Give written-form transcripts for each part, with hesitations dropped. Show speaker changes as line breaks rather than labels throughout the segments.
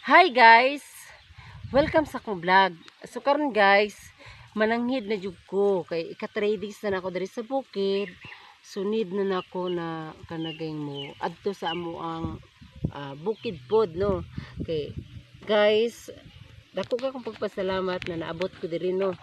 Hi guys! Welcome sa akong vlog. So karon guys, mananghid na jud ko kay ika-3 days na ako diri sa bukid. So need na nako na kanagay mo adto sa amo ang bukid pod no. Kay guys, dako ka kong pagpasalamat na naabot ko diri no.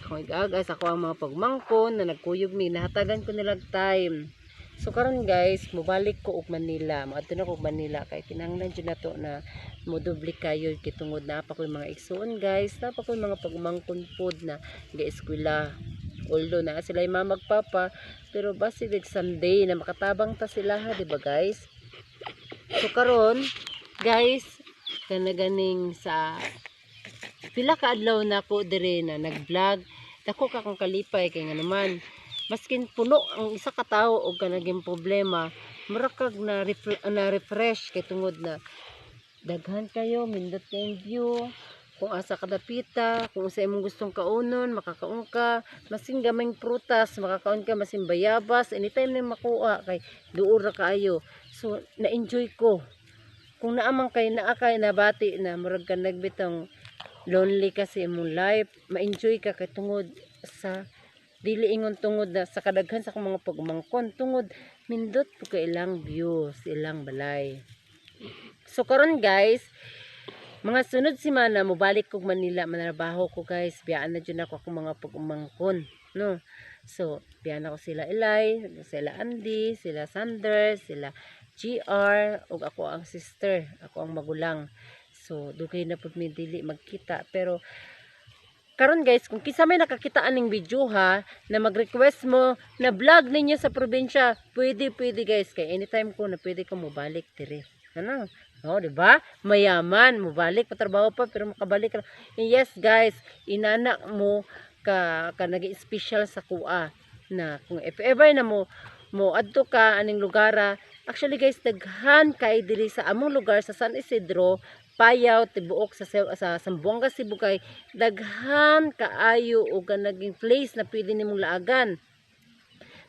Ako guys, ako ang mga pagmangkon na nagkuyog mi, nahatagan ko nilag time. So karon guys, mobalik ko og Manila. Moadto na ko og Manila kay kinahanglan jud nato na modoble kayo kitungod na pa ko mga igsoon guys, na pa ko mga pagmangkon pod na ga-eskwela. Although na sila yung mga magpapa, pero basi big Sunday na makatabang ta sila ha, di ba guys? So karon guys, kanaganing sa pila ka adlaw na ko dire na nag-vlog. Dako ka kung kalipay kay nga naman maskin puno ang isa ka tawo og kanaging problema, murakag na refresh kay tungod na daghan kayo mindot kayong view kung asa kadapita, kung sa imong gustong kaunon makakaon ka, masin gamay prutas makakaon ka, masin bayabas anytime na makuha kay duol ra kaayo. So na-enjoy ko kung naamang kay naa kay nabati na murag ka nagbitang lonely ka sa imong life, ma-enjoy ka kay tungod sa dili ingon tungod na sa kadaghan sa akong mga pagmangkon tungod mindot po ka ilang views ilang balay. So karon guys, mga sunod semana mobalik kog Manila, manarbaho ko guys, biyaan na jud ako akong mga pagmangkon no. So biyaan ako sila Ilay, sila Andy, sila Sander, sila GR ug ako ang sister, ako ang magulang. So dugay na pud mi dili magkita, pero karon guys, kung kisa may nakakitaan ning video ha, na mag-request mo na vlog ninyo sa probinsya, pwede guys, kay anytime ko na pwede ko mobalik dire. Ano? Oh, di ba? Mayaman, mobalik patrabaho pa pero makabalik ka. Yes guys, inana mo ka nagi-special sa kuha na kung if ever na mo adto ka aning lugara. Actually guys, daghan kay diri sa among lugar sa San Isidro, Payaw, tibuok sa Zamboanga, Cebu kay daghan kaayo o naging place na pwede nimong laagan.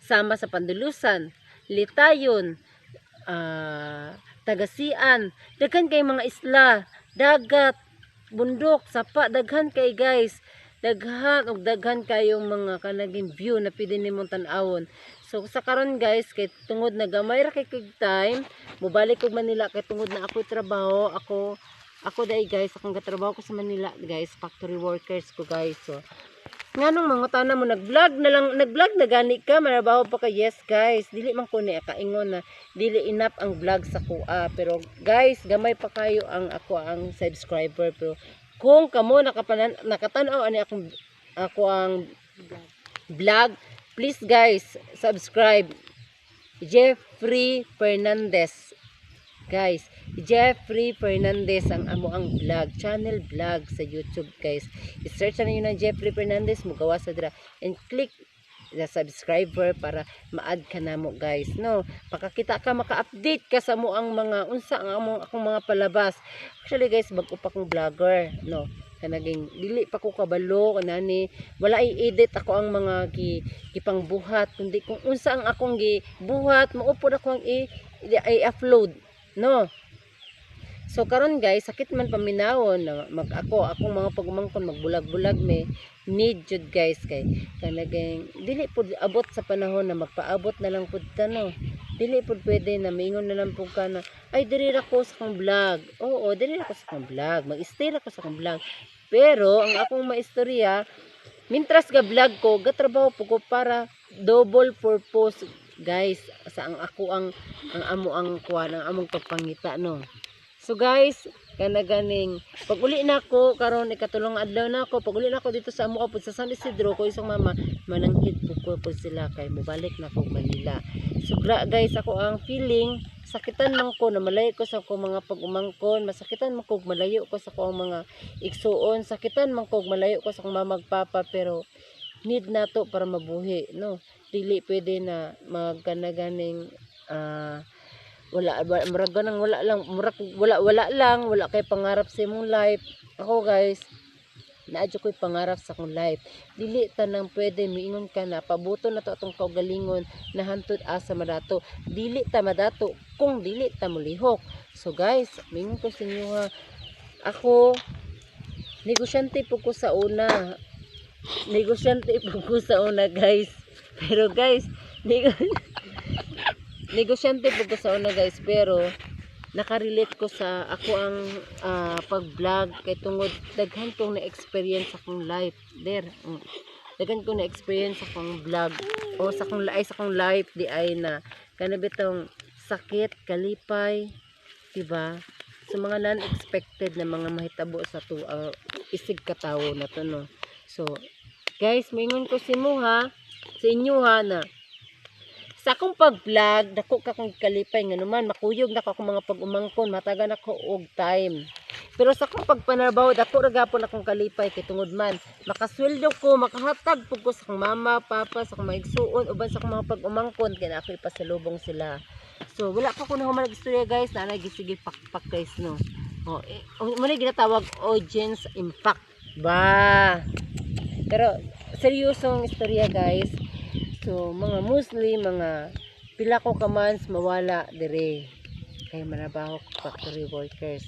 Sama sa Pandulusan, Litayon, Tagasian, daghan kay mga isla, dagat, bundok, sapa, daghan kay guys. Daghan kayong mga kanaging view na pwede nimong tan-awon. So sa karon guys, kay tungod na gamay ra kay time, mobalik ko Manila kay tungod na ako trabaho, ako dai guys, akong gatrabaho ko sa Manila guys, factory workers ko guys. So nganong mga tanan mo nag-vlog na gani ka, marabaho pa ka. Yes guys, dili man ko ni kaingon na dili enough ang vlog sa kuha, pero guys gamay pa kayo ang ako ang subscriber. Pero kung kamo nakatan-aw ani ako ang vlog, please guys subscribe Jeffrey Fernandez. Guys, Jeffrey Fernandez ang amo ang vlog, channel vlog sa YouTube guys. I-search na niyo ng Jeffrey Fernandez, mugawa sa dira and click the subscriber para ma-add ka na mo guys no. Pakakita ka, maka-update ka sa mo ang mga unsa ang akong mga palabas. Actually guys, bago pa kong vlogger no. Kanaging dili pa ko kabalo kanani, wala i-edit ako ang mga kipangbuhat, kundi kung unsa ang akong gibuhat maupod ako ang i-upload no. So karon guys, sakit man paminawon na akong mga pagmangkon magbulag-bulag me, need jud guys kay kanaging dili pud abot sa panahon na magpaabot na lang pud ta no. Dili pud pwede na mingon na lang pud ka na ay diri ra ko sa kong vlog. Oo, diri ra ko sa kong vlog, mag-stay ra ko sa kong vlog. Pero ang akong maistorya, mintras ga vlog ko, gatrabaho po ko para double purpose guys, sa ang ako ang amo ang kuan ang among pagpangita no. So guys, kanaganing pag uli na ako karon ikatulong adlaw na ako, pag uli na ako dito sa amo apod sa San Isidro ko isang mama manangkit po sila kay mobalik na ko Manila. So guys, ako ang feeling sakitan man ko na malayo ko sa akong mga pag-umangkon, masakitan man ko malayo ko sa akong mga igsuon, sakitan man ko malayo ko sa akong mama papa, pero need nato para mabuhi no. Dili pwede na magkanaganing wala kay pangarap sa imong life. Ako guys, naadyo ko'y pangarap sa akong life. Dili tanang pwede miingon ka na pabuto na to atong kaugalingon na hantod asa madato. Dili ta madato kung dili ta molihok. So guys, mingon ko sa inyo ha, ako negosyante po ko sa una. Negosyante po ko sa una, guys. Pero guys, negosyante po ko sa una, guys, pero nakarelate ko sa ako ang pag-vlog kay tungod daghan kong na-experience akong life there. Daghan kong na-experience akong vlog o sa akong life di ay na kanabitong sakit, kalipay, diba? So mga non-expected na mga mahitabo sa isig katawo na to, no. So guys, maingon ko sa inyo ha na sa akong pag-vlog, dako ka kong kalipay nga naman, makuyog na ako mga pag-umangkon, matagan ako og time. Pero sa akong pagpanarbaho, dako ra gapon akong kalipay kay tungod man makasweldo ko, makahatag po ko sa akong mama, papa, sa akong maigsuon, uban sa akong mga pag-umangkon kay na ako ipasalubong sila. So wala pa ko na human istorya, guys, na nagsigil pakpak, guys, no. Muna ginatawag audience impact ba. Pero seryosong istorya, guys. So mga Muslim, mga pila ko kamans mawala dire kay manabaho ko factory workers.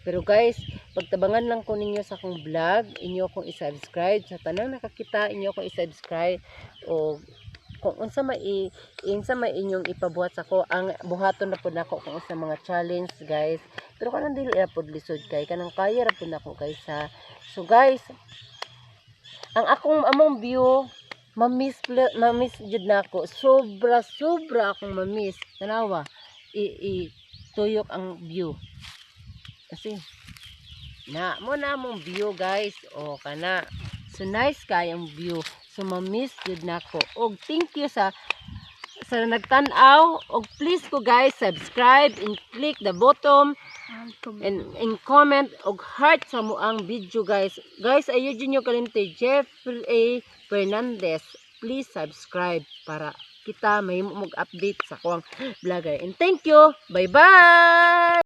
Pero guys, pagtabangan lang ko ninyo sa akong vlog, inyo akong i-subscribe sa tanang nakakita, inyo akong i-subscribe o kung unsa may inyong ipabuhat sa ko, ang buhaton na pud nako kung unsa mga challenge, guys. Pero kanang dili ra pud lisod kay kanang kaya ra pud nako, guys, ha. So guys, ang among view mamiss jud nako, sobra akong mamiss. Tanawa, tuyok ang view kasi na mo na mong view, guys, o kana so nice kay ang view. So mamiss jud nako, og thank you sa nagtan-aw, og please ko, guys, subscribe and click the bottom and comment og heart sa mo ang video, guys. Ayo jud nyo kalimti Jeffrey A. Fernandez, please subscribe para kita may mag-update sa akong vlogger. And thank you. Bye bye.